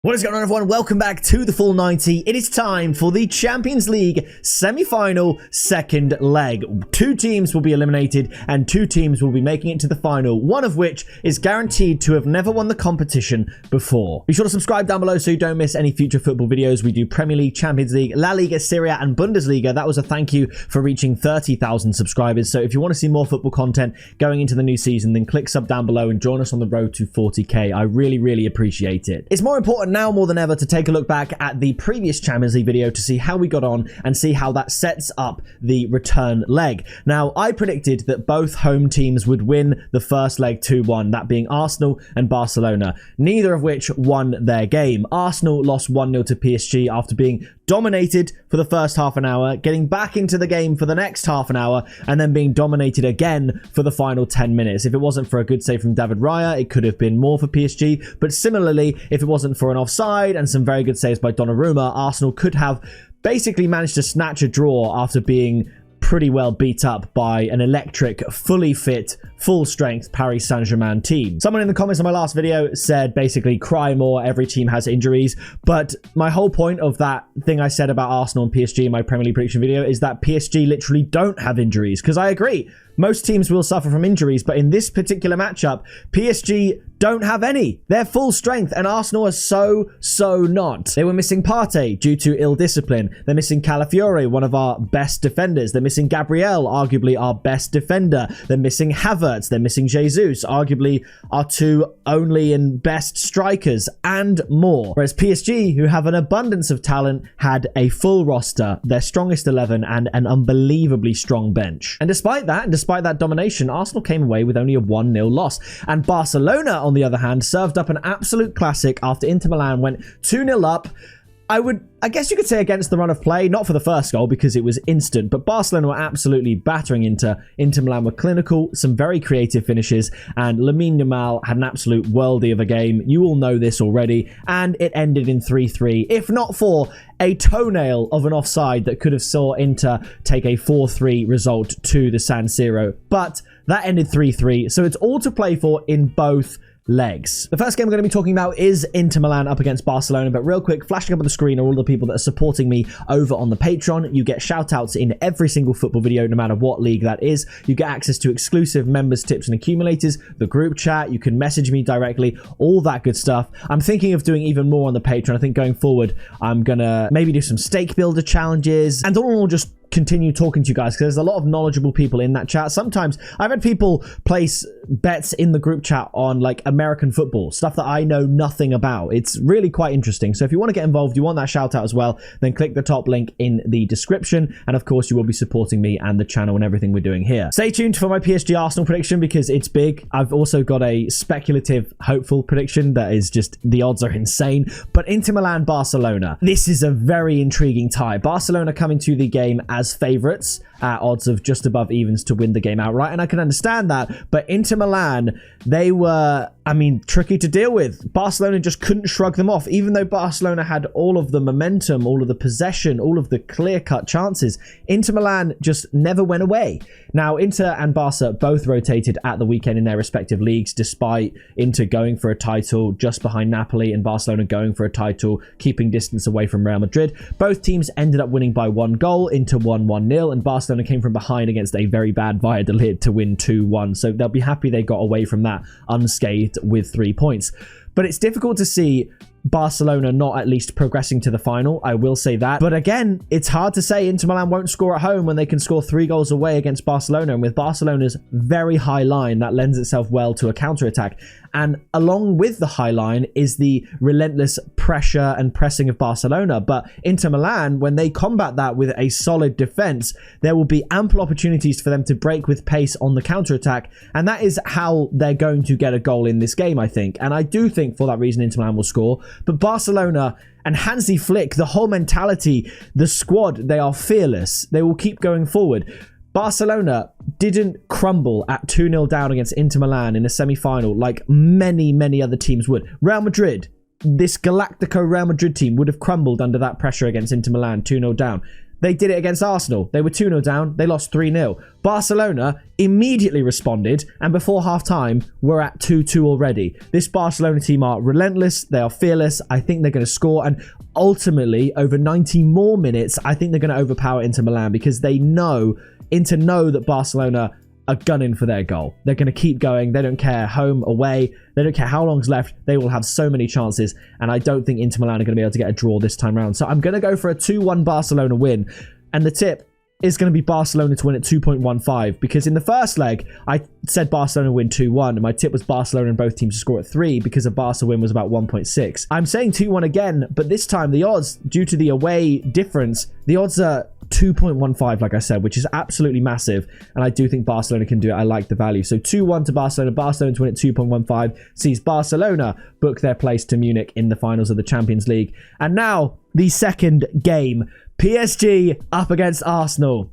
What is going on, everyone? Welcome back to the Full 90. It is time for the Champions League semi-final second leg. 2 teams will be eliminated and 2 teams will be making it to the final, one of which is guaranteed to have never won the competition before. Be sure to subscribe down below so you don't miss any future football videos. We do Premier League, Champions League, La Liga, Serie A and Bundesliga. That was a thank you for reaching 30,000 subscribers. So if you want to see more football content going into the new season, then click sub down below and join us on the road to 40k. I really appreciate it. It's more important now more than ever to take a look back at the previous Champions League video to see how we got on and see how that sets up the return leg. Now, I predicted that both home teams would win the first leg 2-1, that being Arsenal and Barcelona, neither of which won their game. Arsenal lost 1-0 to PSG after being dominated for the first half an hour, getting back into the game for the next half an hour, and then being dominated again for the final 10 minutes. If it wasn't for a good save from David Raya, it could have been more for PSG. But similarly, if it wasn't for an offside and some very good saves by Donnarumma, Arsenal could have basically managed to snatch a draw after being pretty well beat up by an electric, fully fit, full strength Paris Saint-Germain team. Someone in the comments on my last video said basically cry more, every team has injuries, but my whole point of that thing I said about Arsenal and PSG in my Premier League prediction video is that PSG literally don't have injuries, because I agree, most teams will suffer from injuries, but in this particular matchup, PSG don't have any. They're full strength, and Arsenal are so not. They were missing Partey due to ill discipline. They're missing Calafiore, one of our best defenders. They're missing Gabriel, arguably our best defender. They're missing Havertz. They're missing Jesus, arguably our 2 only and best strikers, and more. Whereas PSG, who have an abundance of talent, had a full roster, their strongest 11, and an unbelievably strong bench. And despite that domination, Arsenal came away with only a 1-0 loss. And Barcelona, on the other hand, served up an absolute classic after Inter Milan went 2-0 up. I guess you could say against the run of play, not for the first goal because it was instant, but Barcelona were absolutely battering Inter. Inter Milan were clinical, some very creative finishes, and Lamine Yamal had an absolute worldie of a game. You all know this already, and it ended in 3-3, if not for a toenail of an offside that could have saw Inter take a 4-3 result to the San Siro. But that ended 3-3, so it's all to play for in both legs. The first game we're going to be talking about is Inter Milan up against Barcelona, but real quick, flashing up on the screen are all the people that are supporting me over on the Patreon. You get shout outs in every single football video, no matter what league that is. You get access to exclusive members, tips and accumulators, the group chat. You can message me directly, all that good stuff. I'm thinking of doing even more on the Patreon. I think going forward, I'm going to maybe do some stake builder challenges, and all in all, just continue talking to you guys, because there's a lot of knowledgeable people in that chat. Sometimes I've had people place bets in the group chat on like American football, stuff that I know nothing about. It's really quite interesting. So if you want to get involved, you want that shout out as well, then click the top link in the description. And of course, you will be supporting me and the channel and everything we're doing here. Stay tuned for my PSG Arsenal prediction because it's big. I've also got a speculative, hopeful prediction that is just, the odds are insane. But Inter Milan, Barcelona, this is a very intriguing tie. Barcelona coming to the game as favourites at odds of just above evens to win the game outright, and I can understand that, but Inter Milan, they were, tricky to deal with. Barcelona just couldn't shrug them off, even though Barcelona had all of the momentum, all of the possession, all of the clear-cut chances. Inter Milan just never went away. Now, Inter and Barca both rotated at the weekend in their respective leagues, despite Inter going for a title just behind Napoli and Barcelona going for a title, keeping distance away from Real Madrid. Both teams ended up winning by 1 goal. Inter won 1-0, and Barcelona came from behind against a very bad Valladolid to win 2-1. So they'll be happy they got away from that unscathed with 3 points. But it's difficult to see Barcelona not at least progressing to the final, I will say that. But again, it's hard to say Inter Milan won't score at home when they can score 3 goals away against Barcelona. And with Barcelona's very high line, that lends itself well to a counter-attack. And along with the high line is the relentless pressure and pressing of Barcelona. But Inter Milan, when they combat that with a solid defense, there will be ample opportunities for them to break with pace on the counter-attack. And that is how they're going to get a goal in this game, I think. And I do think for that reason Inter Milan will score. But Barcelona and Hansi Flick, the whole mentality, the squad, they are fearless. They will keep going forward. Barcelona didn't crumble at 2-0 down against Inter Milan in a semi-final like many other teams would. Real Madrid, this Galactico Real Madrid team would have crumbled under that pressure against Inter Milan 2-0 down. They did it against Arsenal. They were 2-0 down. They lost 3-0. Barcelona immediately responded, and before half-time, we're at 2-2 already. This Barcelona team are relentless. They are fearless. I think they're going to score, and ultimately, over 90 more minutes, I think they're going to overpower Inter Milan because they know that Barcelona are gunning for their goal. They're going to keep going. They don't care home, away. They don't care how long's left. They will have so many chances, and I don't think Inter Milan are going to be able to get a draw this time around. So I'm going to go for a 2-1 Barcelona win, and the tip is going to be Barcelona to win at 2.15 because in the first leg, I said Barcelona win 2-1 and my tip was Barcelona and both teams to score at 3 because a Barca win was about 1.6. I'm saying 2-1 again, but this time the odds, due to the away difference, the odds are 2.15, like I said, which is absolutely massive, and I do think Barcelona can do it. I like the value. So 2-1 to Barcelona. Barcelona to win at 2.15 sees Barcelona book their place to Munich in the finals of the Champions League. And now, the second game. PSG up against Arsenal.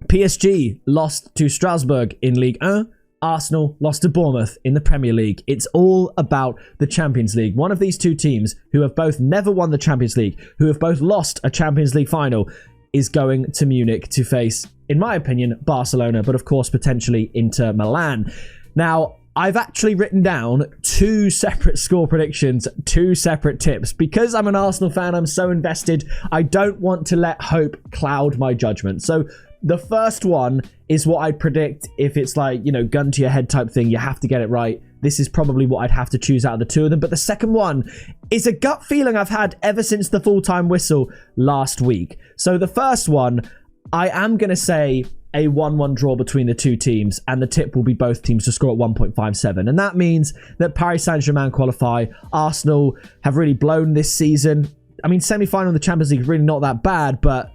PSG lost to Strasbourg in Ligue 1. Arsenal lost to Bournemouth in the Premier League. It's all about the Champions League. One of these two teams who have both never won the Champions League, who have both lost a Champions League final, is going to Munich to face, in my opinion, Barcelona, but of course, potentially Inter Milan. Now, I've actually written down 2 separate score predictions, 2 separate tips. Because I'm an Arsenal fan, I'm so invested, I don't want to let hope cloud my judgment. So the first one is what I predict if it's like, you know, gun to your head type thing, you have to get it right. This is probably what I'd have to choose out of the two of them. But the second one is a gut feeling I've had ever since the full-time whistle last week. So the first one, I am going to say a 1-1 draw between the two teams, and the tip will be both teams to score at 1.57. And that means that Paris Saint-Germain qualify. Arsenal have really blown this season. I mean, semi-final of the Champions League is really not that bad, but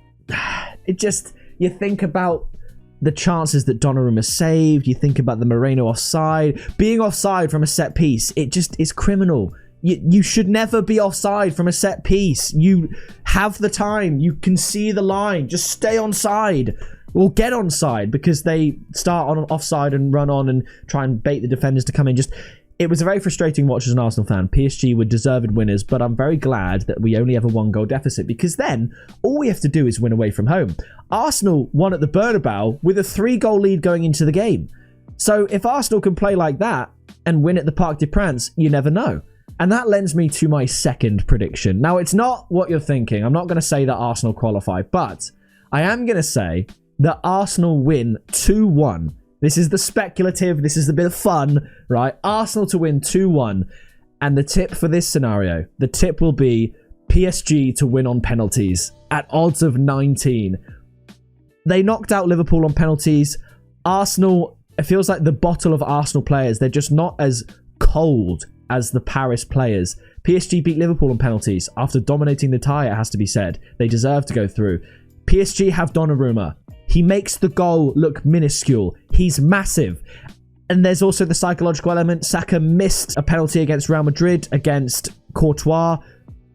it just, you think about the chances that Donnarumma saved, you think about the Moreno offside. Being offside from a set piece, it just is criminal. You should never be offside from a set piece. You have the time. You can see the line. Just stay onside. Or get onside, because they start on offside and run on and try and bait the defenders to come in. It was a very frustrating watch as an Arsenal fan. PSG were deserved winners, but I'm very glad that we only have a 1-goal deficit, because then all we have to do is win away from home. Arsenal won at the Bernabeu with a 3-goal lead going into the game. So if Arsenal can play like that and win at the Parc des Princes, you never know. And that lends me to my second prediction. Now, it's not what you're thinking. I'm not going to say that Arsenal qualify, but I am going to say that Arsenal win 2-1. This is the speculative. This is the bit of fun, right? Arsenal to win 2-1. And the tip for this scenario, the tip will be PSG to win on penalties at odds of 19. They knocked out Liverpool on penalties. Arsenal, it feels like the bottle of Arsenal players, they're just not as cold as the Paris players. PSG beat Liverpool on penalties after dominating the tie, it has to be said. They deserve to go through. PSG have Donnarumma. He makes the goal look minuscule. He's massive. And there's also the psychological element. Saka missed a penalty against Real Madrid, against Courtois.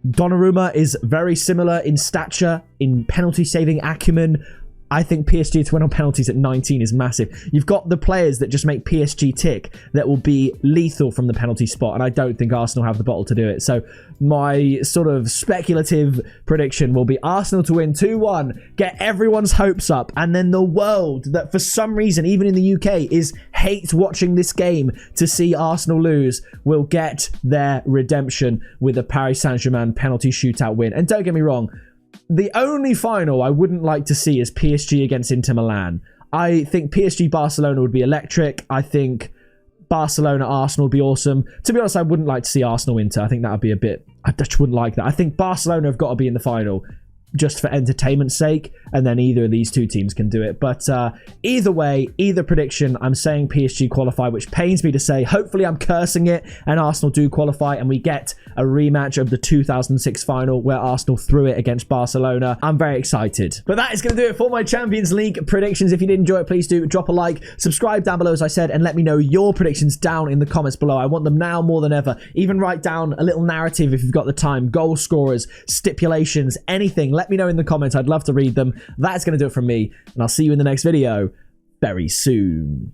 Donnarumma is very similar in stature, in penalty saving acumen. I think PSG to win on penalties at 19 is massive. You've got the players that just make PSG tick that will be lethal from the penalty spot, and I don't think Arsenal have the bottle to do it. So my sort of speculative prediction will be Arsenal to win 2-1, get everyone's hopes up, and then the world that for some reason, even in the UK, hates watching this game to see Arsenal lose, will get their redemption with a Paris Saint-Germain penalty shootout win. And don't get me wrong, the only final I wouldn't like to see is PSG against Inter Milan. I think PSG Barcelona would be electric. I think Barcelona Arsenal would be awesome. To be honest, I wouldn't like to see Arsenal Inter. I think that would be a bit... I just wouldn't like that. I think Barcelona have got to be in the final just for entertainment's sake, and then either of these two teams can do it. But either way, either prediction, I'm saying PSG qualify, which pains me to say. Hopefully I'm cursing it and Arsenal do qualify and we get a rematch of the 2006 final where Arsenal threw it against Barcelona. I'm very excited. But that is going to do it for my Champions League predictions. If you did enjoy it, please do drop a like, subscribe down below as I said, and let me know your predictions down in the comments below. I want them now more than ever. Even write down a little narrative if you've got the time, goal scorers, stipulations, anything. Let me know in the comments. I'd love to read them. That's going to do it from me, and I'll see you in the next video very soon.